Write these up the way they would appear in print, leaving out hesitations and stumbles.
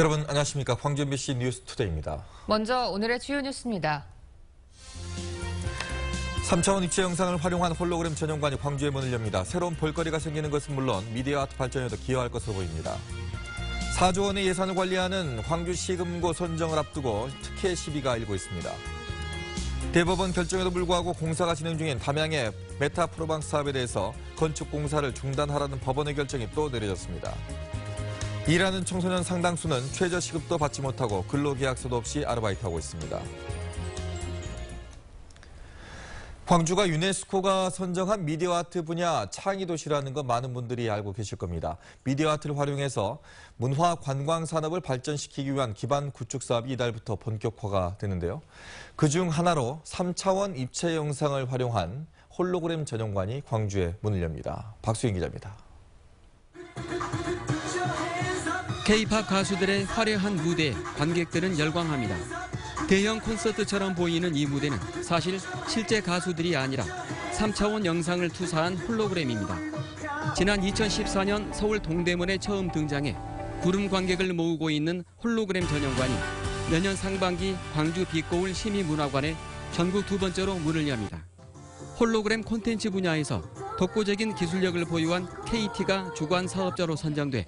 여러분 안녕하십니까. 광주 MBC 뉴스투데이입니다. 먼저 오늘의 주요 뉴스입니다. 3차원 입체 영상을 활용한 홀로그램 전용관이 광주에 문을 엽니다. 새로운 볼거리가 생기는 것은 물론 미디어 아트 발전에도 기여할 것으로 보입니다. 4조 원의 예산을 관리하는 광주 시금고 선정을 앞두고 특혜 시비가 일고 있습니다. 대법원 결정에도 불구하고 공사가 진행 중인 담양의 메타프로방스 사업에 대해서 건축 공사를 중단하라는 법원의 결정이 또 내려졌습니다. 일하는 청소년 상당수는 최저시급도 받지 못하고 근로계약서도 없이 아르바이트하고 있습니다. 광주가 유네스코가 선정한 미디어 아트 분야 창의 도시라는 건 많은 분들이 알고 계실 겁니다. 미디어 아트를 활용해서 문화 관광 산업을 발전시키기 위한 기반 구축 사업이 이달부터 본격화가 되는데요. 그중 하나로 3차원 입체 영상을 활용한 홀로그램 전용관이 광주에 문을 엽니다. 박수인 기자입니다. K-팝 가수들의 화려한 무대에 관객들은 열광합니다. 대형 콘서트처럼 보이는 이 무대는 사실 실제 가수들이 아니라 3차원 영상을 투사한 홀로그램입니다. 지난 2014년 서울 동대문에 처음 등장해 구름 관객을 모으고 있는 홀로그램 전용관이 내년 상반기 광주 빛고울 시민문화관에 전국 두 번째로 문을 엽니다. 홀로그램 콘텐츠 분야에서 독보적인 기술력을 보유한 KT가 주관 사업자로 선정돼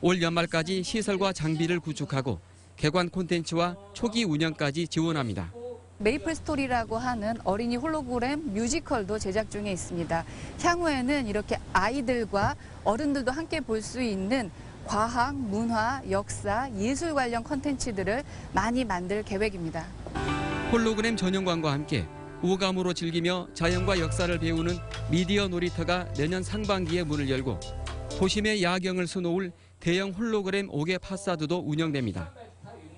올 연말까지 시설과 장비를 구축하고 개관 콘텐츠와 초기 운영까지 지원합니다. 메이플 스토리라고 하는 어린이 홀로그램 뮤지컬도 제작 중에 있습니다. 향후에는 이렇게 아이들과 어른들도 함께 볼 수 있는 과학, 문화, 역사, 예술 관련 콘텐츠들을 많이 만들 계획입니다. 홀로그램 전용관과 함께 오감으로 즐기며 자연과 역사를 배우는 미디어 놀이터가 내년 상반기에 문을 열고 도심의 야경을 수놓을 대형 홀로그램 5개 파사드도 운영됩니다.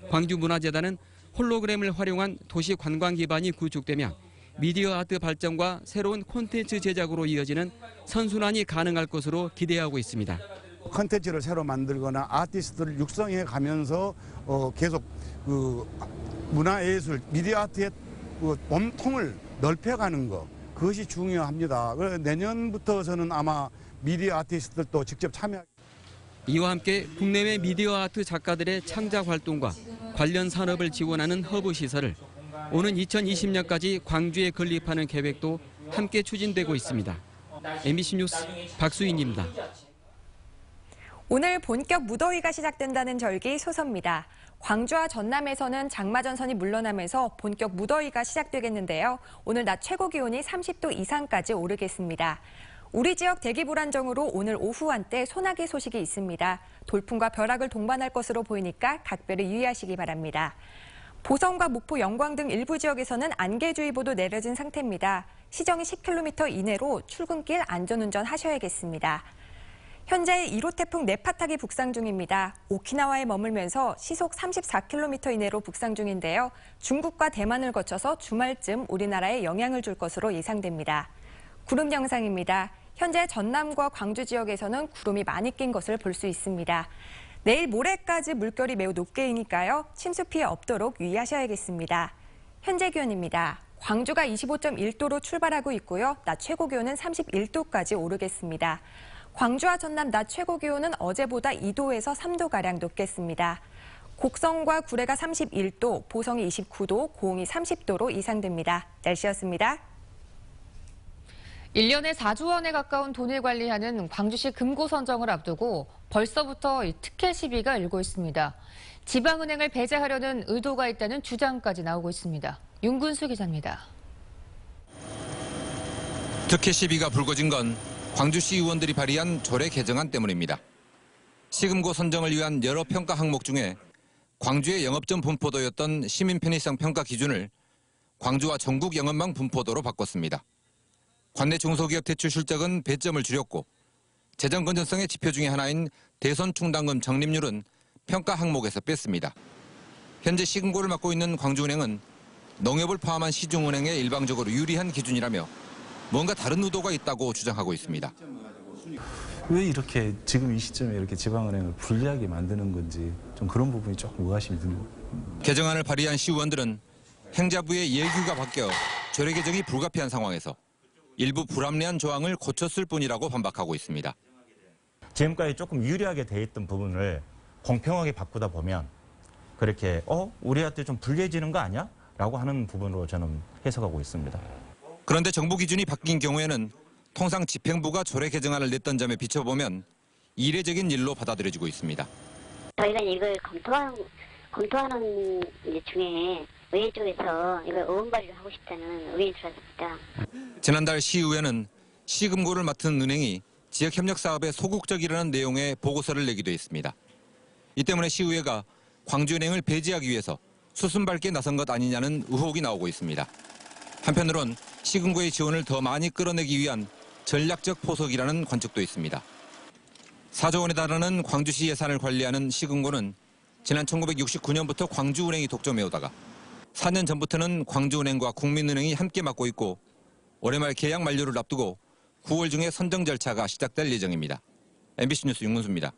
광주문화재단은 홀로그램을 활용한 도시 관광 기반이 구축되면 미디어 아트 발전과 새로운 콘텐츠 제작으로 이어지는 선순환이 가능할 것으로 기대하고 있습니다. 콘텐츠를 새로 만들거나 아티스트를 육성해 가면서 계속 문화예술, 미디어 아트의 몸통을 넓혀가는 것, 그것이 중요합니다. 내년부터 저는 아마 미디어 아티스트들도 직접 참여하겠습니다. 이와 함께 국내외 미디어 아트 작가들의 창작 활동과 관련 산업을 지원하는 허브 시설을 오는 2020년까지 광주에 건립하는 계획도 함께 추진되고 있습니다. MBC 뉴스 박수인입니다. 오늘 본격 무더위가 시작된다는 절기 소서입니다. 광주와 전남에서는 장마전선이 물러나면서 본격 무더위가 시작되겠는데요. 오늘 낮 최고 기온이 30도 이상까지 오르겠습니다. 우리 지역 대기 불안정으로 오늘 오후 한때 소나기 소식이 있습니다. 돌풍과 벼락을 동반할 것으로 보이니까 각별히 유의하시기 바랍니다. 보성과 목포, 영광 등 일부 지역에서는 안개주의보도 내려진 상태입니다. 시정이 10km 이내로 출근길 안전운전 하셔야겠습니다. 현재 1호 태풍 네파탁이 북상 중입니다. 오키나와에 머물면서 시속 34km 이내로 북상 중인데요. 중국과 대만을 거쳐서 주말쯤 우리나라에 영향을 줄 것으로 예상됩니다. 구름 영상입니다. 현재 전남과 광주 지역에서는 구름이 많이 낀 것을 볼 수 있습니다. 내일 모레까지 물결이 매우 높게이니까요. 침수 피해 없도록 유의하셔야겠습니다. 현재 기온입니다. 광주가 25.1도로 출발하고 있고요. 낮 최고 기온은 31도까지 오르겠습니다. 광주와 전남 낮 최고 기온은 어제보다 2도에서 3도가량 높겠습니다. 곡성과 구례가 31도, 보성이 29도, 고흥이 30도로 예상됩니다. 날씨였습니다. 1년에 4조 원에 가까운 돈을 관리하는 광주시 금고 선정을 앞두고 벌써부터 특혜 시비가 일고 있습니다. 지방은행을 배제하려는 의도가 있다는 주장까지 나오고 있습니다. 윤근수 기자입니다. 특혜 시비가 불거진 건 광주시 의원들이 발의한 조례 개정안 때문입니다. 시금고 선정을 위한 여러 평가 항목 중에 광주의 영업전 분포도였던 시민 편의성 평가 기준을 광주와 전국 영업망 분포도로 바꿨습니다. 관내 중소기업 대출 실적은 배점을 줄였고 재정 건전성의 지표 중에 하나인 대선 충당금 적립률은 평가 항목에서 뺐습니다. 현재 시금고를 맡고 있는 광주은행은 농협을 포함한 시중은행에 일방적으로 유리한 기준이라며 뭔가 다른 의도가 있다고 주장하고 있습니다. 왜 이렇게 지금 이 시점에 이렇게 지방은행을 불리하게 만드는 건지 좀 그런 부분이 조금 의아심이 듭니다. 개정안을 발의한 시의원들은 행자부의 예규가 바뀌어 조례 개정이 불가피한 상황에서 일부 불합리한 조항을 고쳤을 뿐이라고 반박하고 있습니다. 지금까지 조금 유리하게 돼 있던 부분을 공평하게 바꾸다 보면 그렇게 우리한테 좀 불리해지는 거 아니야? 라고 하는 부분으로 저는 해석하고 있습니다. 그런데 정부 기준이 바뀐 경우에는 통상 집행부가 조례 개정안을 냈던 점에 비춰보면 이례적인 일로 받아들여지고 있습니다. 저희가 이걸 검토하는 중에 의회 쪽에서 이걸 의원 발의를 하고 싶다는 의견이 들어왔습니다. 지난달 시의회는 시금고를 맡은 은행이 지역협력 사업에 소극적이라는 내용의 보고서를 내기도 했습니다. 이 때문에 시의회가 광주은행을 배제하기 위해서 수순밟기에 나선 것 아니냐는 의혹이 나오고 있습니다. 한편으론 시금고의 지원을 더 많이 끌어내기 위한 전략적 포석이라는 관측도 있습니다. 4조 원에 달하는 광주시 예산을 관리하는 시금고는 지난 1969년부터 광주은행이 독점해오다가 4년 전부터는 광주은행과 국민은행이 함께 맡고 있고 올해 말 계약 만료를 앞두고 9월 중에 선정 절차가 시작될 예정입니다. MBC 뉴스 윤문수입니다.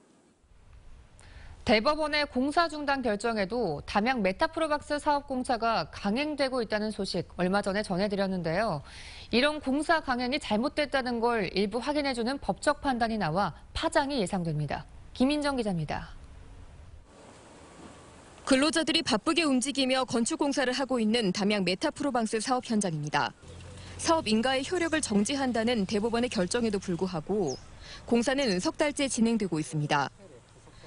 대법원의 공사 중단 결정에도 담양 메타프로박스 사업 공사가 강행되고 있다는 소식 얼마 전에 전해드렸는데요. 이런 공사 강행이 잘못됐다는 걸 일부 확인해주는 법적 판단이 나와 파장이 예상됩니다. 김인정 기자입니다. 근로자들이 바쁘게 움직이며 건축 공사를 하고 있는 담양 메타프로박스 사업 현장입니다. 사업 인가의 효력을 정지한다는 대법원의 결정에도 불구하고 공사는 석 달째 진행되고 있습니다.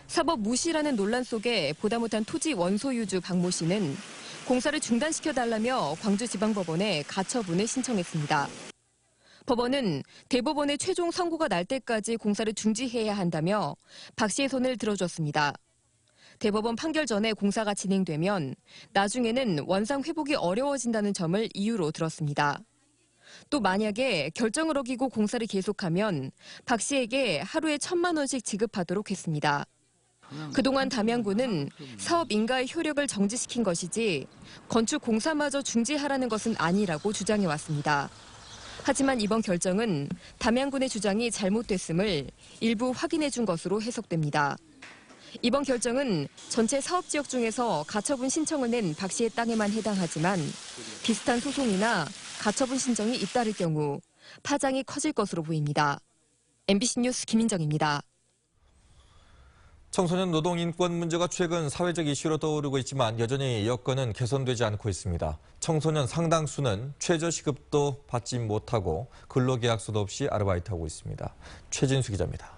사법 무시라는 논란 속에 보다 못한 토지 원소유주 박모 씨는 공사를 중단시켜달라며 광주지방법원에 가처분을 신청했습니다. 법원은 대법원의 최종 선고가 날 때까지 공사를 중지해야 한다며 박 씨의 손을 들어줬습니다. 대법원 판결 전에 공사가 진행되면 나중에는 원상 회복이 어려워진다는 점을 이유로 들었습니다. 또 만약에 결정을 어기고 공사를 계속하면 박 씨에게 하루에 1,000만 원씩 지급하도록 했습니다. 그동안 담양구는 사업 인가의 효력을 정지시킨 것이지 건축 공사마저 중지하라는 것은 아니라고 주장해왔습니다. 하지만 이번 결정은 담양군의 주장이 잘못됐음을 일부 확인해준 것으로 해석됩니다. 이번 결정은 전체 사업 지역 중에서 가처분 신청을 낸 박 씨의 땅에만 해당하지만 비슷한 소송이나 가처분 신청이 잇따를 경우 파장이 커질 것으로 보입니다. MBC 뉴스 김인정입니다. 청소년 노동 인권 문제가 최근 사회적 이슈로 떠오르고 있지만 여전히 여건은 개선되지 않고 있습니다. 청소년 상당수는 최저시급도 받지 못하고 근로계약서도 없이 아르바이트하고 있습니다. 최진수 기자입니다.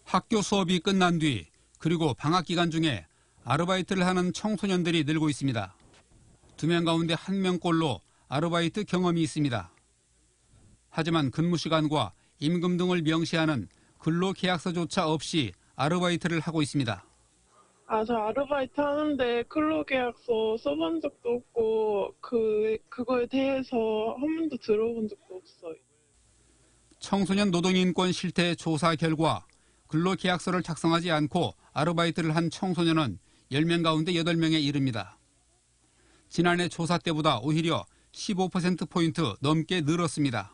학교 수업이 끝난 뒤 그리고 방학 기간 중에 아르바이트를 하는 청소년들이 늘고 있습니다. 2명 가운데 1명꼴로 아르바이트 경험이 있습니다. 하지만 근무 시간과 임금 등을 명시하는 근로계약서조차 없이 아르바이트를 하고 있습니다. 저 아르바이트 하는데 근로계약서 써본 적도 없고 그거에 대해서 한 번도 들어본 적도 없어요. 청소년 노동인권 실태 조사 결과 근로계약서를 작성하지 않고 아르바이트를 한 청소년은 10명 가운데 8명에 이릅니다. 지난해 조사 때보다 오히려 15%포인트 넘게 늘었습니다.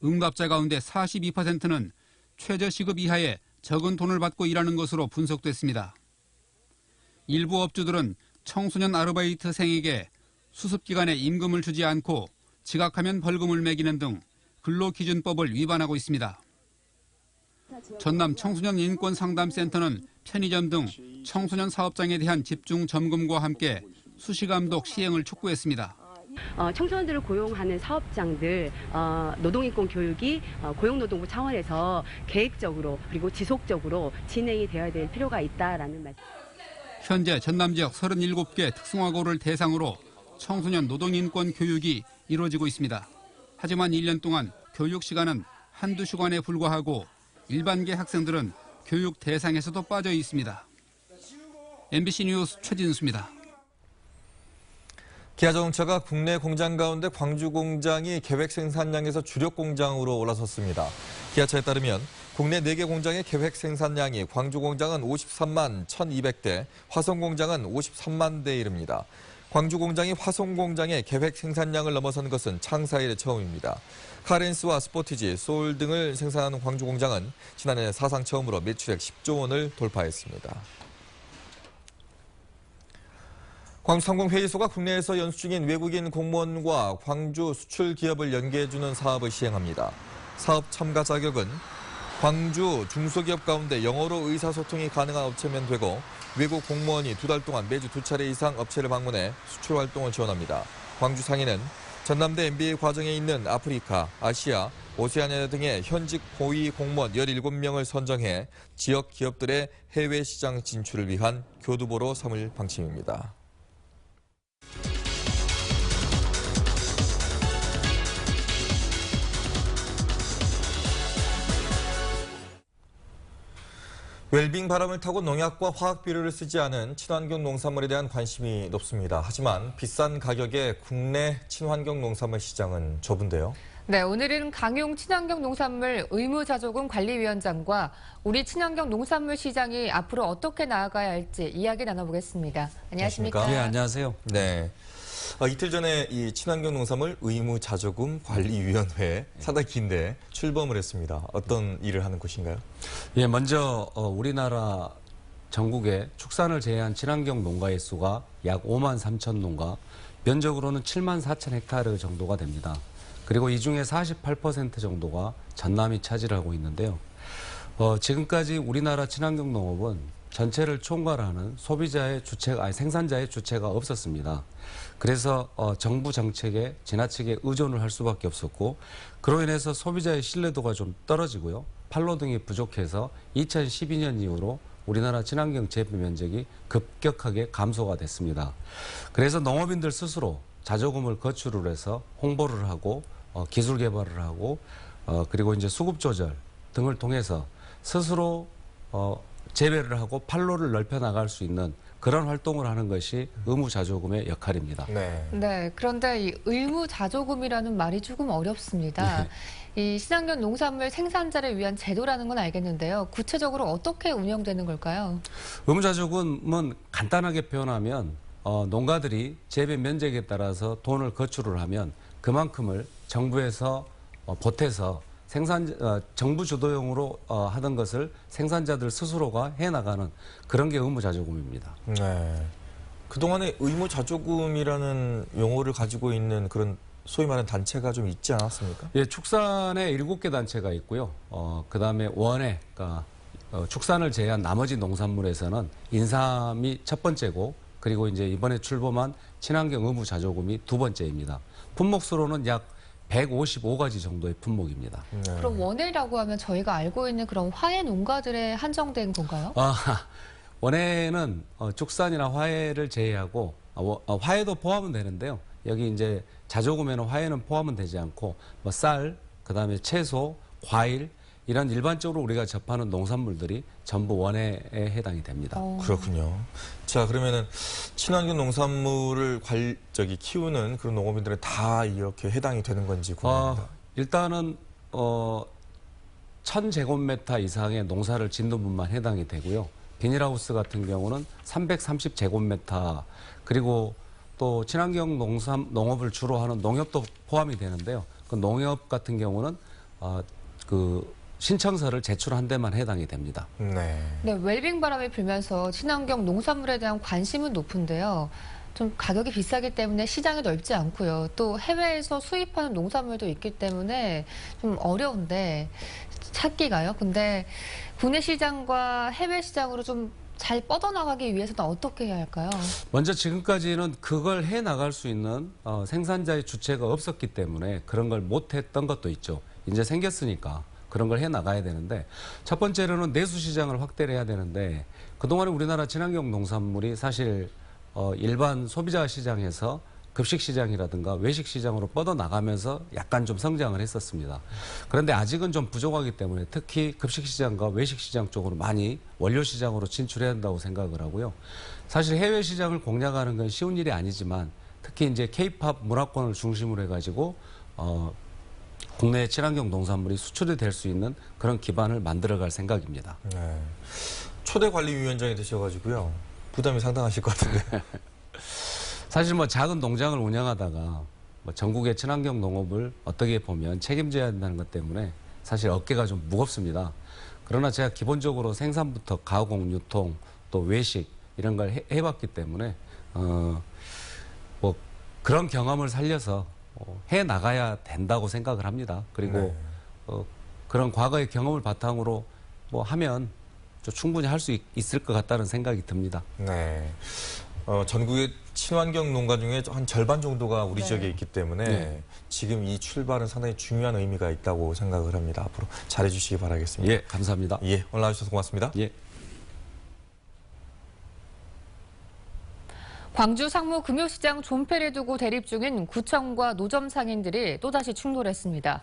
응답자 가운데 42%는 최저시급 이하의 적은 돈을 받고 일하는 것으로 분석됐습니다. 일부 업주들은 청소년 아르바이트생에게 수습기간에 임금을 주지 않고 지각하면 벌금을 매기는 등 근로기준법을 위반하고 있습니다. 전남 청소년인권상담센터는 편의점 등 청소년 사업장에 대한 집중 점검과 함께 수시감독 시행을 촉구했습니다. 청소년들을 고용하는 사업장들 노동인권 교육이 고용노동부 차원에서 계획적으로 그리고 지속적으로 진행이 되어야 될 필요가 있다라는 말씀. 현재 전남 지역 37개 특성화고를 대상으로 청소년 노동인권 교육이 이루어지고 있습니다. 하지만 1년 동안 교육 시간은 한두 시간에 불과하고 일반계 학생들은 교육 대상에서도 빠져 있습니다. MBC 뉴스 최진수입니다. 기아자동차가 국내 공장 가운데 광주 공장이 계획 생산량에서 주력 공장으로 올라섰습니다. 기아차에 따르면 국내 4개 공장의 계획 생산량이 광주 공장은 53만 1,200대, 화성 공장은 53만 대에 이릅니다. 광주 공장이 화성 공장의 계획 생산량을 넘어선 것은 창사 이래 처음입니다. 카렌스와 스포티지, 소울 등을 생산하는 광주 공장은 지난해 사상 처음으로 매출액 10조 원을 돌파했습니다. 광주상공회의소가 국내에서 연수 중인 외국인 공무원과 광주 수출 기업을 연계해주는 사업을 시행합니다. 사업 참가 자격은 광주 중소기업 가운데 영어로 의사소통이 가능한 업체면 되고 외국 공무원이 2달 동안 매주 2차례 이상 업체를 방문해 수출 활동을 지원합니다. 광주 상인은 전남대 MBA 과정에 있는 아프리카, 아시아, 오세아니아 등의 현직 고위 공무원 17명을 선정해 지역 기업들의 해외 시장 진출을 위한 교두보로 삼을 방침입니다. 웰빙 바람을 타고 농약과 화학 비료를 쓰지 않은 친환경 농산물에 대한 관심이 높습니다. 하지만 비싼 가격의 국내 친환경 농산물 시장은 좁은데요. 네, 오늘은 강용 친환경 농산물 의무자조금 관리위원장과 우리 친환경 농산물 시장이 앞으로 어떻게 나아가야 할지 이야기 나눠보겠습니다. 안녕하십니까? 네, 안녕하세요. 네. 이틀 전에 이 친환경 농산물 의무자조금 관리위원회 상당히 긴데 출범을 했습니다. 어떤 일을 하는 곳인가요? 예, 먼저 우리나라 전국에 축산을 제외한 친환경 농가의 수가 약 5만 3천 농가, 면적으로는 7만 4천 헥타르 정도가 됩니다. 그리고 이 중에 48% 정도가 전남이 차지하고 있는데요. 지금까지 우리나라 친환경 농업은 전체를 총괄하는 생산자의 주체가 없었습니다. 그래서 정부 정책에 지나치게 의존을 할 수밖에 없었고, 그로 인해서 소비자의 신뢰도가 좀 떨어지고요. 판로 등이 부족해서 2012년 이후로 우리나라 친환경 재배 면적이 급격하게 감소가 됐습니다. 그래서 농업인들 스스로 자조금을 거출을 해서 홍보를 하고 기술 개발을 하고 그리고 이제 수급 조절 등을 통해서 스스로 재배를 하고 판로를 넓혀 나갈 수 있는 그런 활동을 하는 것이 의무자조금의 역할입니다. 네, 그런데 이 의무자조금이라는 말이 조금 어렵습니다. 이 친환경 농산물 생산자를 위한 제도라는 건 알겠는데요. 구체적으로 어떻게 운영되는 걸까요? 의무자조금은 간단하게 표현하면 농가들이 재배 면적에 따라서 돈을 거출을 하면 그만큼을 정부에서 보태서 정부 주도형으로 하던 것을 생산자들 스스로가 해나가는 그런 게 의무자조금입니다. 네. 그동안에 의무자조금이라는 용어를 가지고 있는 그런 소위 말하는 단체가 좀 있지 않았습니까? 예, 축산에 7개 단체가 있고요. 그다음에 원예, 그러니까 축산을 제외한 나머지 농산물에서는 인삼이 첫 번째고, 그리고 이제 이번에 출범한 친환경 의무자조금이 두 번째입니다. 품목수로는 약 155가지 정도의 품목입니다. 그럼 원예라고 하면 저희가 알고 있는 그런 화훼 농가들에 한정된 건가요? 원예는 축산이나 화훼를 제외하고 화훼도 포함은 되는데요. 여기 이제 자조금에는 화훼는 포함은 되지 않고 쌀, 그다음에 채소, 과일 이런 일반적으로 우리가 접하는 농산물들이 전부 원예에 해당이 됩니다. 그렇군요. 자, 그러면은 친환경 농산물을 키우는 그런 농업인들은 다 이렇게 해당이 되는 건지 궁금합니다. 일단은 1000제곱미터 이상의 농사를 짓는 분만 해당이 되고요. 비닐하우스 같은 경우는 330제곱미터, 그리고 또 친환경 농업을 주로 하는 농협도 포함이 되는데요. 그 농협 같은 경우는 신청서를 제출한 데만 해당이 됩니다. 네, 웰빙 바람이 불면서 친환경 농산물에 대한 관심은 높은데요. 좀 가격이 비싸기 때문에 시장이 넓지 않고요. 또 해외에서 수입하는 농산물도 있기 때문에 좀 어려운데 찾기가요. 근데 국내 시장과 해외 시장으로 좀 잘 뻗어나가기 위해서는 어떻게 해야 할까요? 먼저 지금까지는 그걸 해나갈 수 있는 생산자의 주체가 없었기 때문에 그런 걸 못했던 것도 있죠. 이제 생겼으니까 그런 걸 해나가야 되는데, 첫 번째로는 내수 시장을 확대를 해야 되는데, 그동안에 우리나라 친환경 농산물이 사실 일반 소비자 시장에서 급식 시장이라든가 외식 시장으로 뻗어나가면서 약간 좀 성장을 했었습니다. 그런데 아직은 좀 부족하기 때문에 특히 급식 시장과 외식 시장 쪽으로 많이 원료 시장으로 진출해야 한다고 생각을 하고요. 사실 해외 시장을 공략하는 건 쉬운 일이 아니지만 특히 이제 K-팝 문화권을 중심으로 해가지고 국내 친환경 농산물이 수출이 될 수 있는 그런 기반을 만들어갈 생각입니다. 네. 초대 관리위원장이 되셔가지고요. 부담이 상당하실 것 같은데. 사실 작은 농장을 운영하다가 전국의 친환경 농업을 어떻게 보면 책임져야 한다는 것 때문에 사실 어깨가 좀 무겁습니다. 그러나 제가 기본적으로 생산부터 가공, 유통, 또 외식 이런 걸 해봤기 때문에 그런 경험을 살려서 해 나가야 된다고 생각을 합니다. 그리고 그런 과거의 경험을 바탕으로 뭐 하면 좀 충분히 할 수 있을 것 같다는 생각이 듭니다. 네. 전국의 친환경 농가 중에 한 절반 정도가 우리 지역에 있기 때문에 지금 이 출발은 상당히 중요한 의미가 있다고 생각을 합니다. 앞으로 잘해 주시기 바라겠습니다. 예, 감사합니다. 예, 오늘 나와주셔서 고맙습니다. 예. 광주 상무 금요시장 존폐를 두고 대립 중인 구청과 노점 상인들이 또다시 충돌했습니다.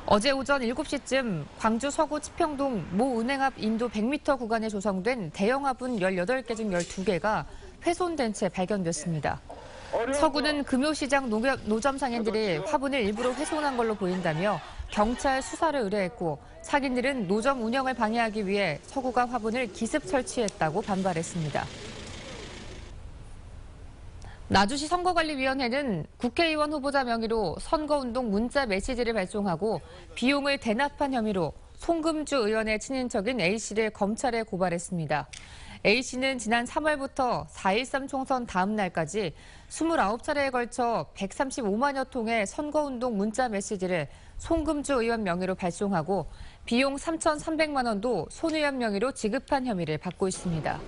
어제 오전 7시쯤 광주 서구 치평동 모 은행 앞 인도 100m 구간에 조성된 대형 화분 18개 중 12개가 훼손된 채 발견됐습니다. 서구는 금요시장 노점 상인들이 화분을 일부러 훼손한 걸로 보인다며 경찰 수사를 의뢰했고 상인들은 노점 운영을 방해하기 위해 서구가 화분을 기습 설치했다고 반발했습니다. 나주시 선거관리위원회는 국회의원 후보자 명의로 선거운동 문자 메시지를 발송하고 비용을 대납한 혐의로 송금주 의원의 친인척인 A씨를 검찰에 고발했습니다. A씨는 지난 3월부터 4.13 총선 다음 날까지 29차례에 걸쳐 135만여 통의 선거운동 문자 메시지를 송금주 의원 명의로 발송하고 비용 3,300만 원도 손 의원 명의로 지급한 혐의를 받고 있습니다.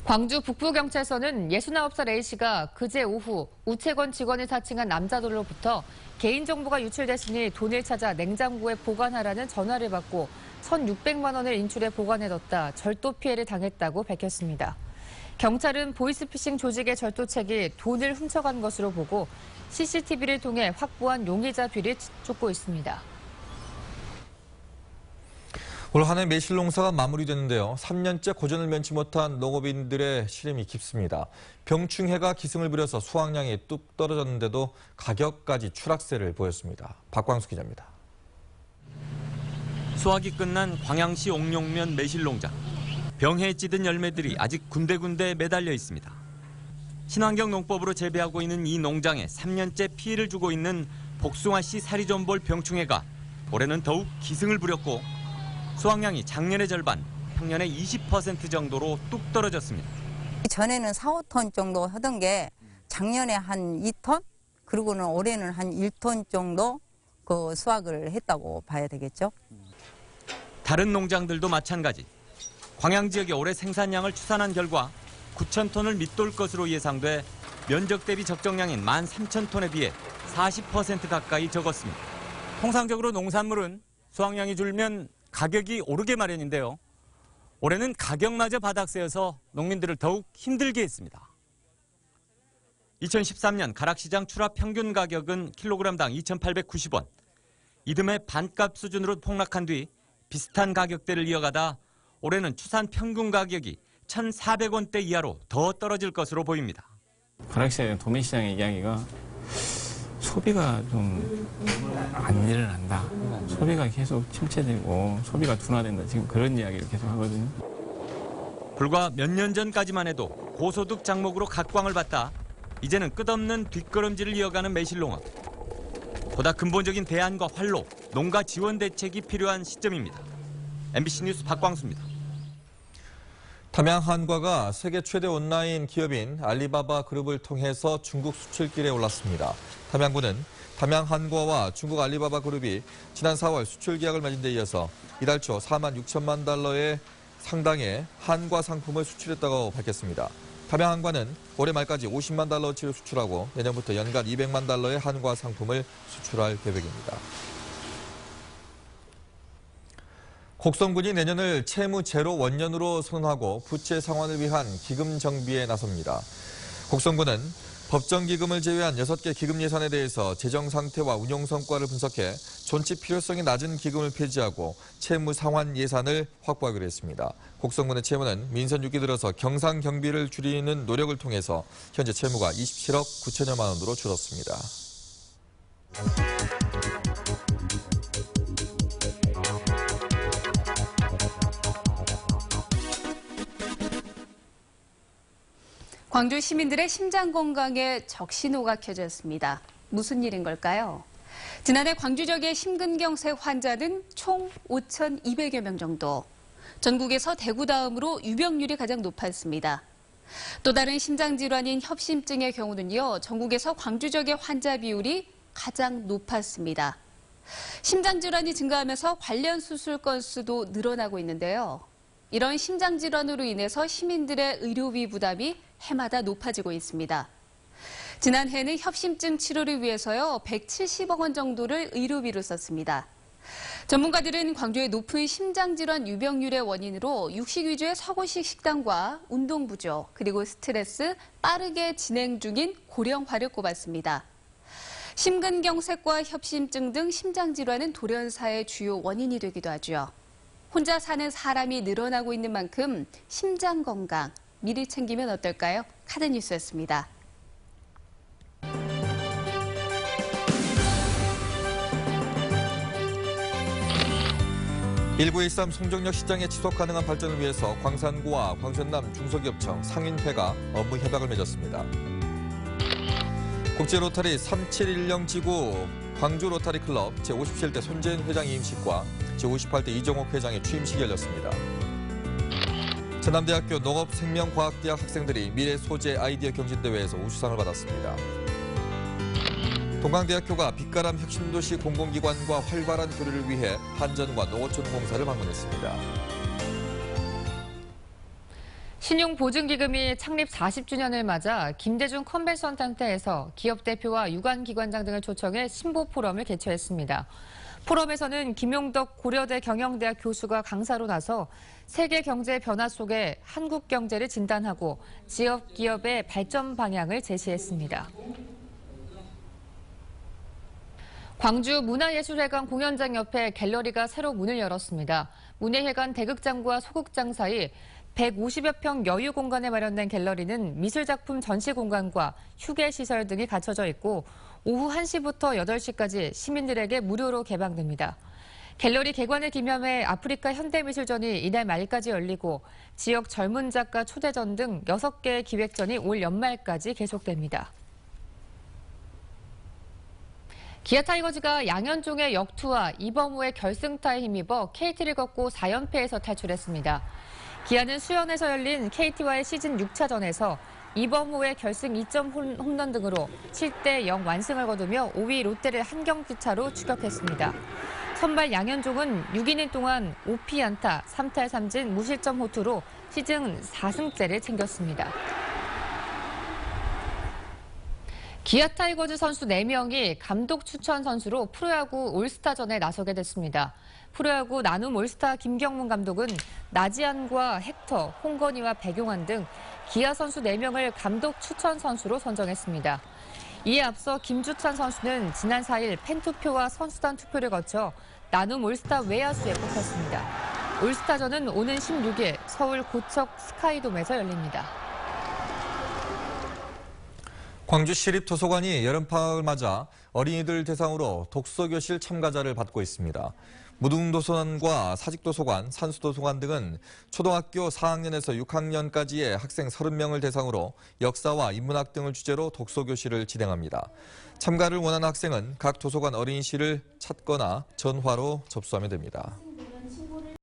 광주 북부경찰서는 69살 A씨가 그제 오후 우체권 직원을 사칭한 남자들로부터 개인정보가 유출됐으니 돈을 찾아 냉장고에 보관하라는 전화를 받고 1,600만 원을 인출해 보관해뒀다 절도 피해를 당했다고 밝혔습니다. 경찰은 보이스피싱 조직의 절도책이 돈을 훔쳐간 것으로 보고 CCTV를 통해 확보한 용의자 뒤를 쫓고 있습니다. 올 한 해 매실 농사가 마무리됐는데요. 3년째 고전을 면치 못한 농업인들의 시름이 깊습니다. 병충해가 기승을 부려서 수확량이 뚝 떨어졌는데도 가격까지 추락세를 보였습니다. 박광수 기자입니다. 수확이 끝난 광양시 옥룡면 매실농장. 병해에 찌든 열매들이 아직 군데군데 매달려 있습니다. 친환경 농법으로 재배하고 있는 이 농장에 3년째 피해를 주고 있는 복숭아씨 사리존볼 병충해가 올해는 더욱 기승을 부렸고 수확량이 작년의 절반, 평년의 20% 정도로 뚝 떨어졌습니다. 전에는 4, 5톤 정도 하던 게 작년에 한 2톤, 그리고는 올해는 한 1톤 정도 그 수확을 했다고 봐야 되겠죠. 다른 농장들도 마찬가지. 광양 지역의 올해 생산량을 추산한 결과 9,000톤을 밑돌 것으로 예상돼 면적 대비 적정량인 13,000톤에 비해 40% 가까이 적었습니다. 통상적으로 농산물은 수확량이 줄면 가격이 오르게 마련인데요. 올해는 가격마저 바닥세여서 농민들을 더욱 힘들게 했습니다. 2013년 가락시장 출하 평균 가격은 킬로그램당 2,890원. 이듬해 반값 수준으로 폭락한 뒤 비슷한 가격대를 이어가다 올해는 추산 평균 가격이 1,400원대 이하로 더 떨어질 것으로 보입니다. 가락시장 도매시장의 이야기가 소비가 좀 안 일어난다. 소비가 계속 침체되고 소비가 둔화된다. 지금 그런 이야기를 계속 하거든요. 불과 몇 년 전까지만 해도 고소득 작목으로 각광을 받다 이제는 끝없는 뒷걸음질을 이어가는 매실농업. 보다 근본적인 대안과 활로 농가 지원 대책이 필요한 시점입니다. MBC 뉴스 박광수입니다. 담양 한과가 세계 최대 온라인 기업인 알리바바 그룹을 통해서 중국 수출길에 올랐습니다. 담양군은 담양 한과와 중국 알리바바 그룹이 지난 4월 수출 계약을 맺은 데 이어서 이달 초 4만 6천만 달러의 상당의 한과 상품을 수출했다고 밝혔습니다. 담양 한과는 올해 말까지 50만 달러어치를 수출하고 내년부터 연간 200만 달러의 한과 상품을 수출할 계획입니다. 곡성군이 내년을 채무 제로 원년으로 선언하고 부채 상환을 위한 기금 정비에 나섭니다. 곡성군은 법정기금을 제외한 6개 기금 예산에 대해서 재정 상태와 운용 성과를 분석해 존치 필요성이 낮은 기금을 폐지하고 채무 상환 예산을 확보하기로 했습니다. 곡성군의 채무는 민선 6기 들어서 경상 경비를 줄이는 노력을 통해서 현재 채무가 27억 9천여만 원으로 줄었습니다. 광주 시민들의 심장 건강에 적신호가 켜졌습니다. 무슨 일인 걸까요? 지난해 광주 지역의 심근경색 환자는 총 5,200여 명 정도. 전국에서 대구 다음으로 유병률이 가장 높았습니다. 또 다른 심장질환인 협심증의 경우는요, 전국에서 광주 지역의 환자 비율이 가장 높았습니다. 심장질환이 증가하면서 관련 수술 건수도 늘어나고 있는데요. 이런 심장질환으로 인해서 시민들의 의료비 부담이 해마다 높아지고 있습니다. 지난해에는 협심증 치료를 위해서요 170억 원 정도를 의료비로 썼습니다. 전문가들은 광주의 높은 심장질환 유병률의 원인으로 육식 위주의 서구식 식단과 운동 부족, 그리고 스트레스, 빠르게 진행 중인 고령화를 꼽았습니다. 심근경색과 협심증 등 심장질환은 돌연사의 주요 원인이 되기도 하죠. 혼자 사는 사람이 늘어나고 있는 만큼 심장 건강 미리 챙기면 어떨까요? 카드뉴스였습니다. 1913 송정역 시장의 지속 가능한 발전을 위해서 광산구와 광전남 중소기업청 상인회가 업무 협약을 맺었습니다. 국제로터리 3710지구 광주 로터리 클럽 제57대 손재은 회장 임식과 제58대 이정옥 회장의 취임식이 열렸습니다. 전남대학교 농업생명과학대학 학생들이 미래 소재 아이디어 경진대회에서 우수상을 받았습니다. 동강대학교가 빛가람 혁신도시 공공기관과 활발한 교류를 위해 한전과 농어촌공사를 방문했습니다. 신용보증기금이 창립 40주년을 맞아 김대중 컨벤션센터에서 기업 대표와 유관기관장 등을 초청해 신보 포럼을 개최했습니다. 포럼에서는 김용덕 고려대 경영대학 교수가 강사로 나서 세계 경제 변화 속에 한국 경제를 진단하고 지역 기업의 발전 방향을 제시했습니다. 광주 문화예술회관 공연장 옆에 갤러리가 새로 문을 열었습니다. 문예회관 대극장과 소극장 사이 150여 평 여유 공간에 마련된 갤러리는 미술작품 전시 공간과 휴게시설 등이 갖춰져 있고 오후 1시부터 8시까지 시민들에게 무료로 개방됩니다. 갤러리 개관을 기념해 아프리카 현대미술전이 이달 말까지 열리고 지역 젊은 작가 초대전 등 6개의 기획전이 올 연말까지 계속됩니다. 기아 타이거즈가 양현종의 역투와 이범호의 결승타에 힘입어 KT를 꺾고 4연패에서 탈출했습니다. 기아는 수원에서 열린 KT와의 시즌 6차전에서 이범호의 결승 2점 홈런 등으로 7대0 완승을 거두며 5위 롯데를 한 경기 차로 추격했습니다. 선발 양현종은 6이닝 동안 5피안타, 3탈 3진 무실점 호투로 시즌 4승째를 챙겼습니다. 기아 타이거즈 선수 4명이 감독 추천 선수로 프로야구 올스타전에 나서게 됐습니다. 프로야구 나눔 올스타 김경문 감독은 나지안과 헥터, 홍건희와 백용환 등 기아 선수 4명을 감독 추천 선수로 선정했습니다. 이에 앞서 김주찬 선수는 지난 4일 팬투표와 선수단 투표를 거쳐 나눔 올스타 외야수에 뽑혔습니다. 올스타전은 오는 16일 서울 고척 스카이돔에서 열립니다. 광주시립도서관이 여름방학을 맞아 어린이들 대상으로 독서교실 참가자를 받고 있습니다. 무등도서관과 사직도서관, 산수도서관 등은 초등학교 4학년에서 6학년까지의 학생 30명을 대상으로 역사와 인문학 등을 주제로 독서교실을 진행합니다. 참가를 원하는 학생은 각 도서관 어린이실을 찾거나 전화로 접수하면 됩니다.